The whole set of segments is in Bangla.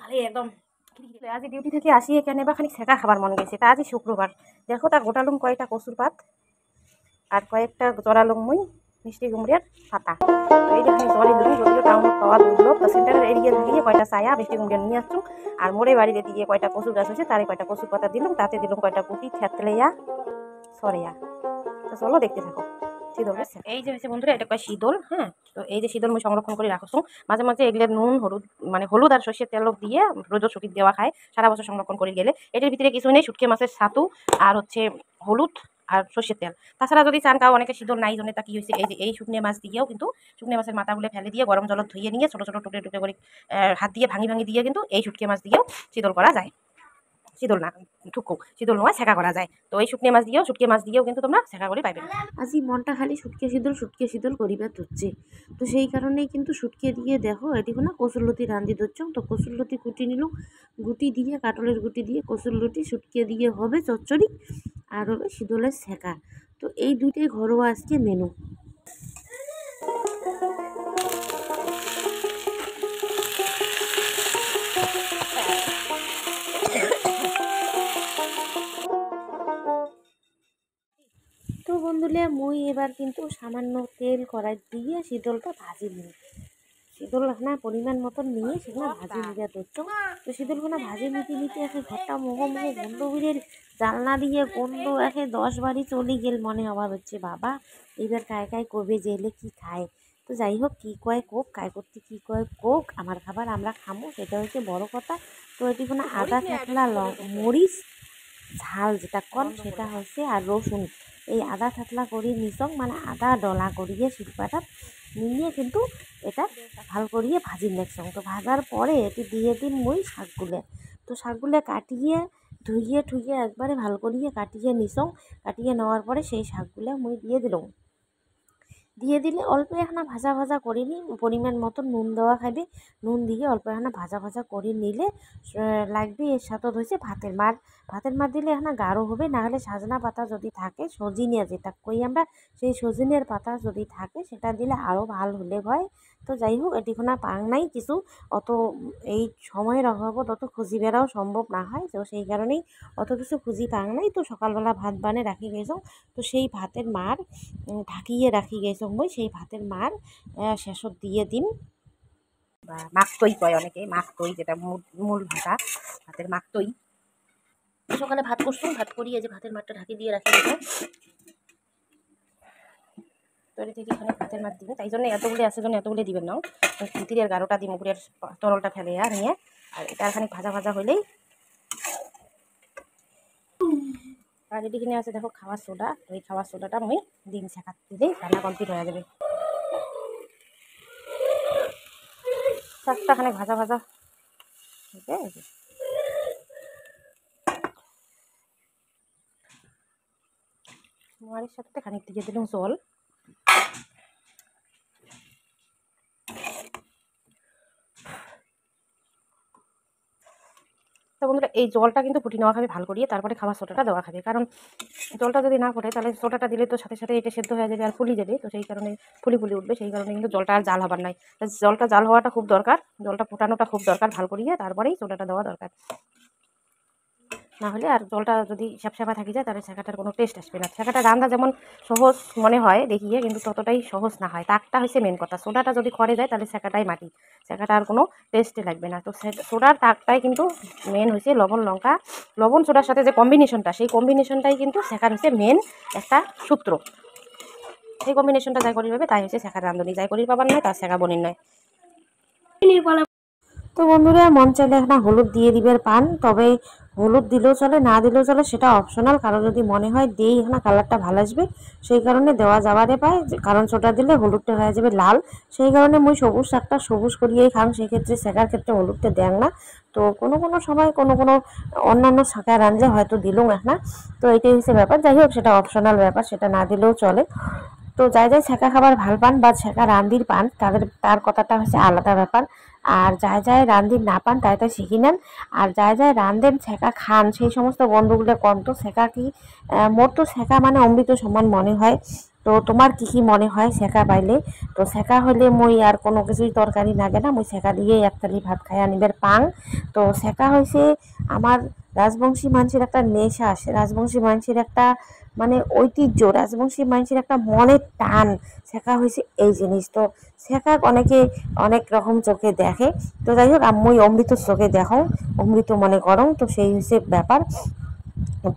ঝালে একদম। আজ ডিউটি থেকে আসি এখানে বা খানিক ছেঁকা খাবার মন গেছে। তা আজই শুক্রবার, দেখো তা গোটালুম কয়েকটা কচুর পাত আর কয়েকটা জড়ালুম মুই মিষ্টি কুমড়িয়ার পাতা। তো এই যে খানিক জলে দিলাম, যদিও টাউনত পাওয়া দুর্লভ। তো সেন্টারের এরিয়া থাকিয়ে কয়টা ছায়া মিষ্টি কুমড়িয়া নিয়ে আসছো। আর মোড়ে বাড়িতে দিয়ে কয়টা কচুর গাছ হয়েছে, তারে কয়টা কচুর পাতা দিলাম, তাতে দিলাম কয়টা গুটি থেতলেয়া সরেয়া। তো চলো দেখতে থাকো। শীতল এই যে হচ্ছে বন্ধুরা, এটা কয় শীতল। হ্যাঁ, তো এই যে শীতল মুই সংরক্ষণ করে রাখছো। মাঝে মাঝে এগুলো নুন হলুদ মানে হলুদ আর সর্ষের তেল দিয়ে রোদ শুকি দেওয়া খায়, সারা বছর সংরক্ষণ করে গেলে। এটার ভিতরে কিছু নেই, শুটকি মাছের ছাতু আর হচ্ছে হলুদ আর সর্ষের তেল। তাছাড়া যদি চান কাউ অনেকে শীতল নাই জন্য তা কি হয়েছে, এই যে এই শুকনো মাছ দিয়েও কিন্তু শুকনো মাছের মাথাগুলো ফেলে দিয়ে গরম জল ধুয়ে নিয়ে ছোটো ছোটো টুকরে টুকরে করে হাত দিয়ে ভাঙি ভাঙি দিয়ে কিন্তু এই শুটকি মাছ দিয়েও শীতল করা যায়। শীতল না ঠুকো শীতল নয় ছেঁকা করা যায়। তো এই শুকনো মাছ দিয়েও শুটকি মাছ দিয়েও কিন্তু তোমরা ছেঁকা করে পাইবে। আজি মনটা খালি শুটকে শীতল করিবার ধরছে। তো সেই কারণেই কিন্তু শুটকে দিয়ে দেখো এটি না কচুরলতি রান্ধি ধরছ। তো কচুরলতি কুটি নিল, গুটি দিয়ে কাটলের গুটি দিয়ে কচুরলতি শুটকে দিয়ে হবে চচ্চড়ি আর হবে শীতলের ছেঁকা। তো এই দুইটাই ঘরোয়া আজকে মেনু। তো বন্ধুরা মুই এবার কিন্তু সামান্য তেল কড়াই দিয়ে শীতলটা ভাজি নিই। শীতলখানা পরিমাণ মতন নিয়ে সেখানে ভাজি নিতে ধরছ। তো শীতলখানা ভাজি নিতে নিতে একে ঘরটা মোহো মোহো গন্ধ বেরিয়ে জানলা দিয়ে গন্ধ একে 10 বাড়ি চলে গেল। মনে হবার হচ্ছে বাবা এবার কায় কায় কবে জেলে কি খায়। তো যাই হোক, কী কয় কোক, কায় করতে কী কয় কোক, আমার খাবার আমরা খামো সেটা হচ্ছে বড় কথা। তো এটি কোনো আদা থেতলা মরিচ ঝাল যেটা কন সেটা হচ্ছে আর রসুন এই আদা থেতলা করি নিচং মানে আদা ডলা করিয়ে শিল্পাটা নিয়ে কিন্তু এটা ভাল করিয়ে ভাজি নেকসং। তো ভাজার পরে এটি দিয়ে দিন মুই শাকগুলো। তো শাকগুলো কাটিয়ে ধুইয়ে ঠুইয়ে একবারে ভাল করিয়ে কাটিয়ে নিচং। কাটিয়ে নেওয়ার পরে সেই শাকগুলো মুই দিয়ে দিলাম। দিয়ে দিলে অল্প এখানা ভাজা ভাজা করে নিই, পরিমাণ মতো নুন দেওয়া খাবে। নুন দিয়ে অল্প এখানা ভাজা ভাজা করে নিলে লাগবে। এর সাথে হয়েছে ভাতের মার। ভাতের মার দিলে এখানে গাঢ় হবে, না হলে সাজনা পাতা যদি থাকে সজিনিয়া যেটা কই আমরা, সেই সজিনের পাতা যদি থাকে সেটা দিলে আরও ভালো হলে হয়। তো যাই হোক, এটিখানা পাং নাই কিছু অত, এই সময়ের অভাবত অত খুঁজি বেড়াও সম্ভব না হয়। তো সেই কারণেই অত কিছু খুঁজি পাং নাই। তো সকালবেলা ভাত বানে রাখি গেছো। তো সেই ভাতের মার ঢাকিয়ে রাখি গেছো মই, সেই ভাতের মার শেষত দিয়ে দিম। বা মাকতই কয় অনেকে, মাকতই যেটা মূল ভাষা ভাতের মাকতই। সকালে ভাত করছো, ভাত করিয়ে যে ভাতের মাঠটা ঢাকি দিয়ে রাখি গেছো। তৈরি থেকে এখানে ভাতের মাঠ দিবে, তাই জন্য এতগুলো আছে জন্য এতগুলো দিবেন না। ভিতরের গাঢ়টা দিন উপরের তরলটা ফেলে আর নিয়ে, আর এটা খানিক ভাজা ভাজা হইলেই। আর এদিকে আছে দেখো খাওয়ার সোডা, ওই খাওয়ার সোডাটা মুই ডিম ছেঁকা দিলেই রান্না কমপ্লিট হয়ে যাবে। শাকটা খানিক ভাজা ভাজা হবে। মোয়ারের সাথে খানিক দিয়ে দিলাম জল। তো বন্ধুরা এই জলটা কিন্তু ফুটি নেওয়া খাবে ভালো করিয়ে, তারপরে খাবার সোডাটা দেওয়া খাবে। কারণ জলটা যদি না ফোটে তাহলে সোডাটা দিলে তো সাথে সাথে এটা সেদ্ধ হয়ে যাবে আর ফুলি যাবে। তো সেই কারণে ফুলি ফুলি উঠবে, সেই কারণে কিন্তু জলটা আর জাল হবার নাই। জলটা জাল হওয়াটা খুব দরকার, জলটা ফোটানোটা খুব দরকার ভালো করিয়ে, তারপরেই সোডাটা দেওয়া দরকার। না হলে আর জলটা যদি স্যাপস্যাপা থাকি যায় তাহলে ছেঁকাটার কোনো টেস্ট আসবে না। ছেঁকাটা রান্না যেমন সহজ মনে হয় দেখিয়ে, কিন্তু ততটাই সহজ না হয়। তাকটা হচ্ছে মেন কথা। সোডাটা যদি খড়ে যায় তাহলে ছেঁকাটাই মাটি, ছেঁকাটা আর কোনো টেস্টে লাগবে না। তো সোডার তাকটাই কিন্তু মেন হয়েছে লবণ লঙ্কা, লবণ সোডার সাথে যে কম্বিনেশনটা, সেই কম্বিনেশনটাই কিন্তু ছেঁকার হচ্ছে মেন একটা সূত্র। সেই কম্বিনেশনটা যাই করি পাবে তাই হচ্ছে ছেঁকার রাঁধুনি, যাই করি পাবার নয় তার ছেঁকা বনির নয়। তো বন্ধুরা মন চাইলে একটা হলুদ দিয়ে দিবের পান, তবে হলুদ দিলেও চলে না দিলেও চলে, সেটা অপশনাল। কারো যদি মনে হয় দেই এখানে কালারটা ভালো আসবে সেই কারণে দেওয়া যাবারে পায়, কারণ সোটা দিলে হলুদটা হয়ে যাবে লাল। সেই কারণে মুই সবুজ শাকটা সবুজ করিয়েই খাম, সেই ক্ষেত্রে শেখার ক্ষেত্রে হলুদটা দেন না। তো কোনো কোনো সময় কোনো কোনো অন্যান্য শাকা রাঁধলে হয়তো দিলুম না। তো এটাই হচ্ছে ব্যাপার। যাই হোক, সেটা অপশনাল ব্যাপার, সেটা না দিলেও চলে। তো যাই যাই ছেঁকা খাবার ভাল পান বা ছেঁকা রান্ধির পান তার কথাটা হচ্ছে আলাদা ব্যাপার। আর যাই যাই রান্ধির না পান তাই তাই শিখি নেন। আর যাই যাই রান্ধেন ছেঁকা খান সেই সমস্ত বন্ধুগুলো কম তো ছেঁকা কি, মোর তো ছেঁকা মানে অমৃত সমান মনে হয়। তো তোমার কি কি মনে হয় সেকা পাইলে? তো সেকা হলে মই আর কোনো কিছুই তরকারি লাগে না, মই সেকা দিয়ে এক থালি ভাত খাই আনিবার পাং। তো সেকা হয়েছে আমার রাজবংশী মানুষের একটা নেশা, রাজবংশী মানুষের একটা মানে ঐতিহ্য, রাজবংশী মানুষের একটা মনের টান। সেকা হয়েছে এই জিনিস। তো সেকা অনেকে অনেক রকম চোখে দেখে। তো যাই হোক আমি অমৃত চোখে দেখো, অমৃত মনে করো, তো সেই হিসেব ব্যাপার।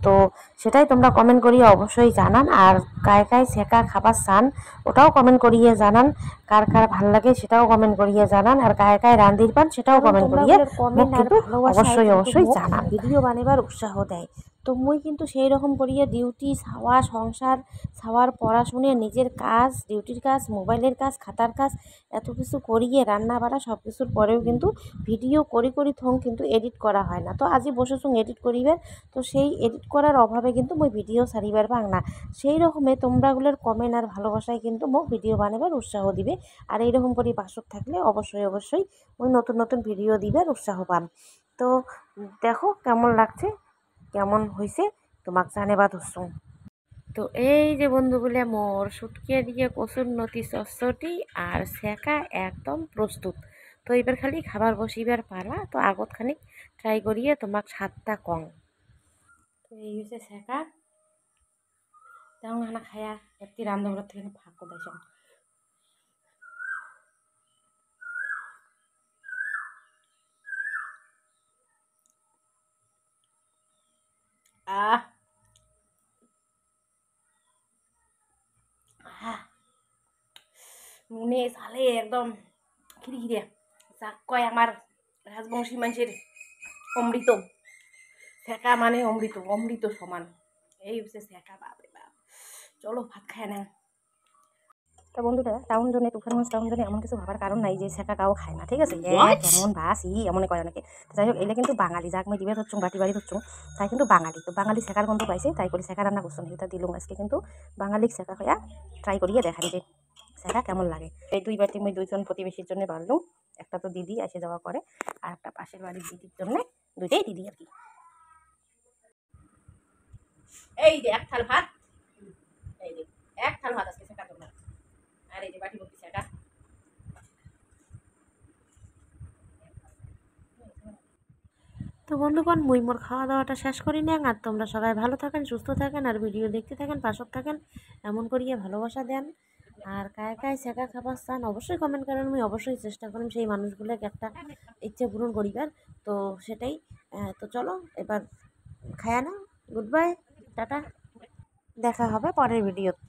তো সেটাই তোমরা কমেন্ট করিয়ে অবশ্যই জানান। আর কায় কায় সেকা খাবার চান ওটাও কমেন্ট করিয়ে জানান। কার কার ভাল লাগে সেটাও কমেন্ট করিয়ে জানান। আর কায় কায় রান্ধির পান সেটাও কারণ কমেন্ট তোমরা করিয়ে ওগুলোর মোক কমেন্ট আর কিন্তু ভালোবাসায় অবশ্যই কিন্তু অবশ্যই মোক জানান। ভিডিও বানাবার উৎসাহ দেয়। তো মুই কিন্তু সেই রকম করিয়ে ডিউটি ছাওয়া সংসার ছাওয়ার পড়াশুনে নিজের কাজ ডিউটির কাজ মোবাইলের কাজ খাতার কাজ এত কিছু করিয়ে রান্না বাড়া সব কিছুর পরেও কিন্তু ভিডিও করি করি থং কিন্তু এডিট করা হয় না। তো আজি বসেছুং এডিট করিবার, তো সেই এডিট করার অভাবে কিন্তু মুই ভিডিও ছাড়িবার পাং না। সেই রকমে তোমরাগুলোর কমেন্ট আর ভালোবাসায় কিন্তু মোক ভিডিও বানাবার উৎসাহ দিবে। আর এইরকম করে বাসক থাকলে অবশ্যই অবশ্যই ওই নতুন নতুন ভিডিও দিবার উৎসাহ পাম। তো দেখো কেমন লাগছে, কেমন হয়েছে তোমাক জানেবা ধরছুং। তো এই যে বন্ধুগুলো মোর শুটকিয়ে দিয়ে কচুর নতি চচ্চটি আর সেকা একদম প্রস্তুত। তো এবার খালি খাবার বসিবার পালা। তো আগত খানিক ট্রাই করিয়ে তোমাক স্বাদটা কং। তো এই হচ্ছে সেকা, তেমন খানা খায়া একটি রান্নাঘর থেকে ভাগ কোথায়। আহ আহ নুনে ঝালে একদম খিরিখিরে, যাক কয় আমার রাজবংশী মানুষের অমৃত। সেকা মানে অমৃত, অমৃত সমান। এই হচ্ছে সেকা, বাপরে বাপ। চলো ভাত খায় না। তো বন্ধুরা টাউন জোনে তুফানগঞ্জ টাউন জোনে এমন কিছু ভাবার কারণ নাই যে সেকা কাউ খায় না, ঠিক আছে? কেমন ভাস এমন কয় অনেকে। তো যাই হোক এলে কিন্তু বাঙালি, যাক মই দিবে ধরছুং বাটি বাড়ি ধরছুং, তাই কিন্তু বাঙালি। তো বাঙালি সেকার গন্ধ পাইছে, তাই করে সেকা রান্না করছুন। এটা দিলুম আজকে কিন্তু বাঙালিক সেকা খাইয়া ট্রাই করিয়ে দেখান যে সেকা কেমন লাগে। এই দুই বাটি মই দুইজন প্রতিবেশীর জন্য বাড়লুম। একটা তো দিদি আসে যাওয়া করে, আর একটা পাশের বাড়ির দিদির জন্য, দুইটাই দিদি আর কি। এই যে এক থাল ভাত, এই যে এক থাল ভাত আজকে সেকা জন্য। আর এই যে বাটি ভর্তি সেকা। তো বন্ধুগণ মুই মোর খাওয়া দাওয়াটা শেষ করি না। আর তোমরা সবাই ভালো থাকেন সুস্থ থাকেন আর ভিডিও দেখতে থাকেন পাশত থাকেন, এমন করিয়ে ভালোবাসা দেন। আর কায় কায় সেকা খাবার চান অবশ্যই কমেন্ট করেন, আমি অবশ্যই চেষ্টা করেন সেই মানুষগুলোকে একটা ইচ্ছে পূরণ করিবার। তো সেটাই। তো চলো এবার খায়া না, গুড বাই, টাটা, দেখা হবে পরের ভিডিওতে।